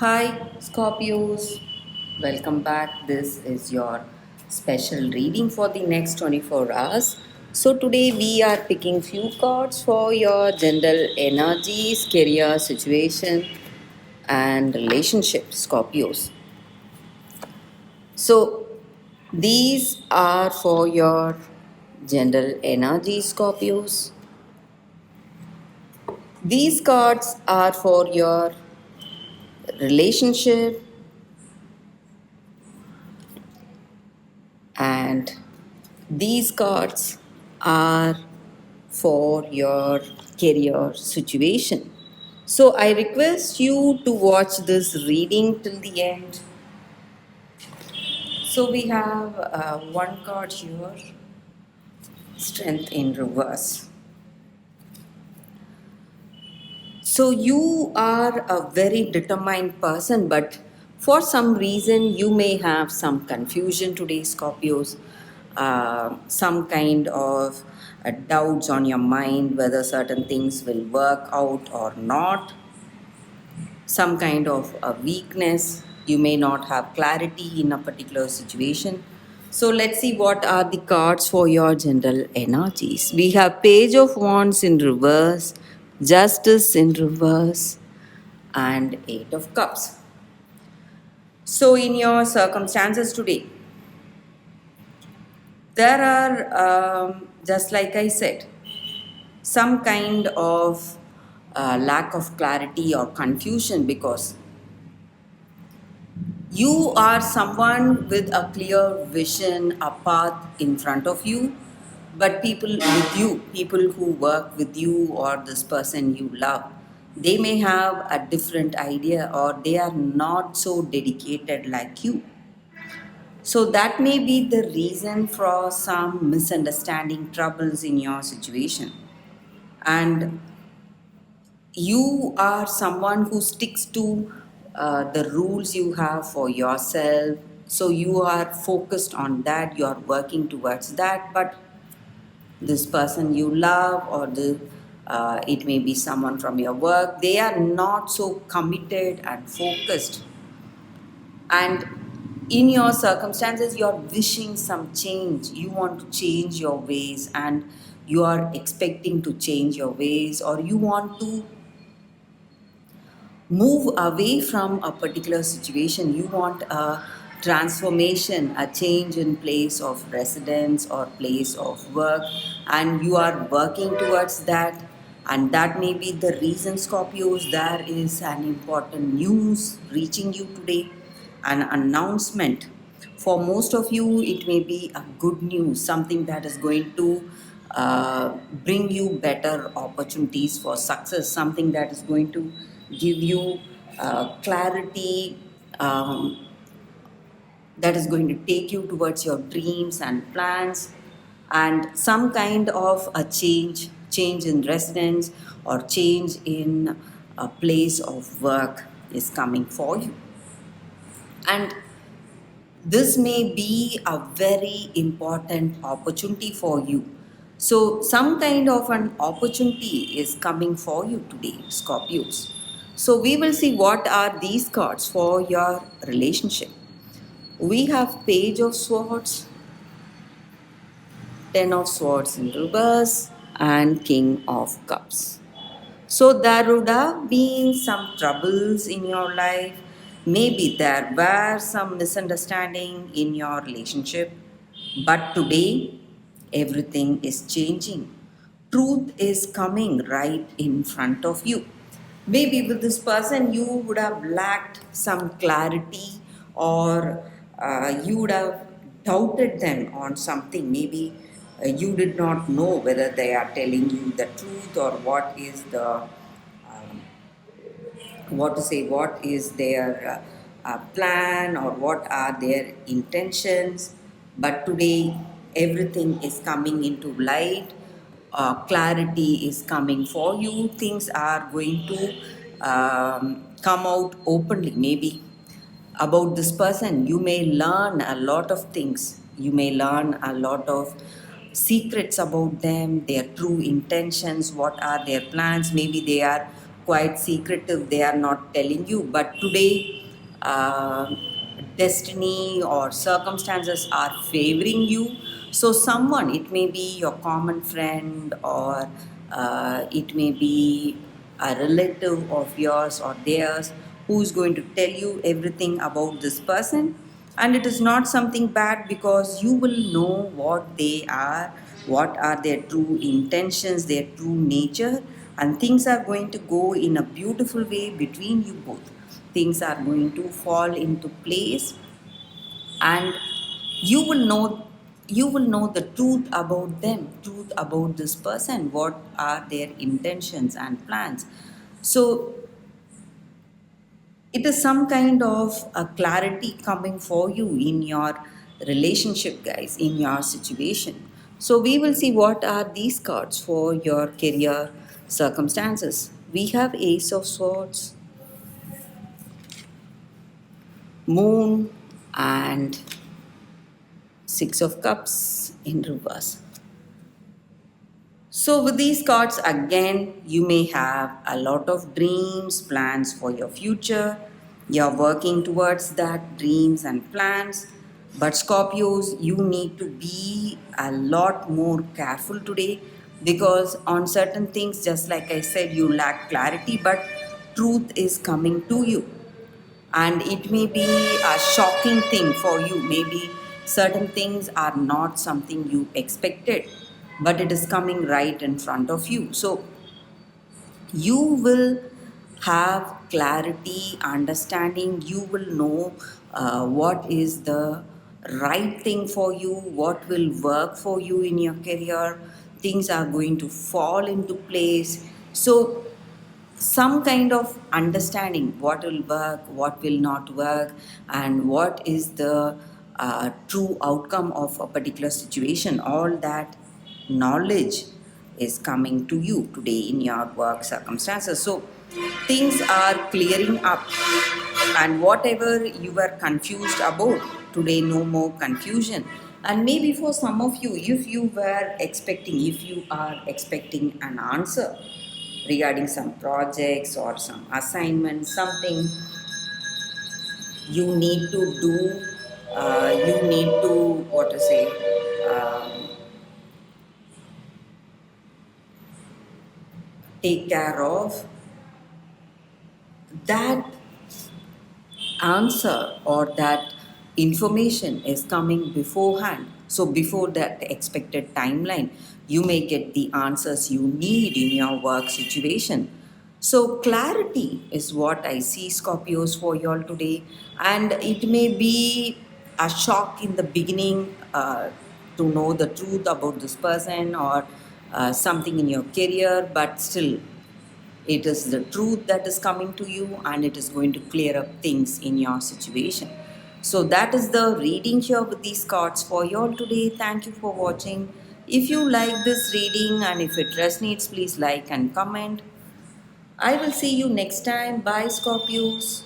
Hi, Scorpios. Welcome back. This is your special reading for the next 24 hours. So, today we are picking few cards for your general energies, career situation, and relationship, Scorpios. So, these are for your general energy, Scorpios. These cards are for your relationship, and these cards are for your career situation. So I request you to watch this reading till the end. So we have one card here, Strength in Reverse. So you are a very determined person, but for some reason you may have some confusion today, Scorpios. Some kind of doubts on your mind whether certain things will work out or not. Some kind of a weakness. You may not have clarity in a particular situation. So let's see what are the cards for your general energies. We have Page of Wands in reverse, Justice in reverse, and Eight of Cups. So in your circumstances today, there are, just like I said, some kind of lack of clarity or confusion because you are someone with a clear vision, a path in front of you, but people with you, people who work with you or this person you love, they may have a different idea or they are not so dedicated like you. So that may be the reason for some misunderstanding troubles in your situation. And you are someone who sticks to the rules you have for yourself. So you are focused on that, you are working towards that. But this person you love, or it may be someone from your work, they are not so committed and focused. And in your circumstances, you are wishing some change. You want to change your ways, and you are expecting to change your ways, or you want to move away from a particular situation. You want a transformation, a change in place of residence or place of work, and you are working towards that. And that may be the reason, Scorpios, there is an important news reaching you today, an announcement. For most of you, it may be a good news, something that is going to bring you better opportunities for success, something that is going to give you clarity, that is going to take you towards your dreams and plans, and some kind of a change in residence or change in a place of work is coming for you. And this may be a very important opportunity for you. So, some kind of an opportunity is coming for you today, Scorpios. So, we will see what are these cards for your relationship. We have Page of Swords, Ten of Swords in reverse, and King of Cups. So there would have been some troubles in your life. Maybe there were some misunderstanding in your relationship. But today, everything is changing. Truth is coming right in front of you. Maybe with this person, you would have lacked some clarity, or you would have doubted them on something. Maybe you did not know whether they are telling you the truth, or what is the what is their plan, or what are their intentions. But today everything is coming into light, clarity is coming for you, things are going to come out openly. Maybe about this person you may learn a lot of things, you may learn a lot of secrets about them, their true intentions, what are their plans. Maybe they are quite secretive, they are not telling you. But today, uh, destiny or circumstances are favoring you. So, someone, it may be your common friend, or it may be a relative of yours or theirs, who is going to tell you everything about this person. And it is not something bad, because you will know what they are, what are their true intentions, their true nature, and things are going to go in a beautiful way between you both. Things are going to fall into place, and you will know the truth about them, truth about this person, what are their intentions and plans. So it is some kind of a clarity coming for you in your relationship, guys, in your situation. So we will see what are these cards for your career circumstances. We have Ace of Swords, Moon, and Six of Cups in reverse. So, with these cards, again, you may have a lot of dreams, plans for your future. You're working towards that dreams and plans. But, Scorpios, you need to be a lot more careful today, because on certain things, just like I said, you lack clarity, but truth is coming to you, and it may be a shocking thing for you. Maybe certain things are not something you expected, but it is coming right in front of you. So you will have clarity, understanding. You will know what is the right thing for you, what will work for you in your career. Things are going to fall into place. So some kind of understanding what will work, what will not work, and what is the true outcome of a particular situation. All that knowledge is coming to you today in your work circumstances. So things are clearing up, and whatever you were confused about, today no more confusion. And maybe for some of you, if you are expecting an answer regarding some projects or some assignment, something you need to do, you need to, what to say, take care of, that answer or that information is coming beforehand. So, before that expected timeline, you may get the answers you need in your work situation. So, clarity is what I see, Scorpios, for y'all today. And it may be a shock in the beginning to know the truth about this person, or something in your career, but still it is the truth that is coming to you, and it is going to clear up things in your situation. So, that is the reading here with these cards for you all today. Thank you for watching. If you like this reading and if it resonates, please like and comment. I will see you next time. Bye, Scorpios.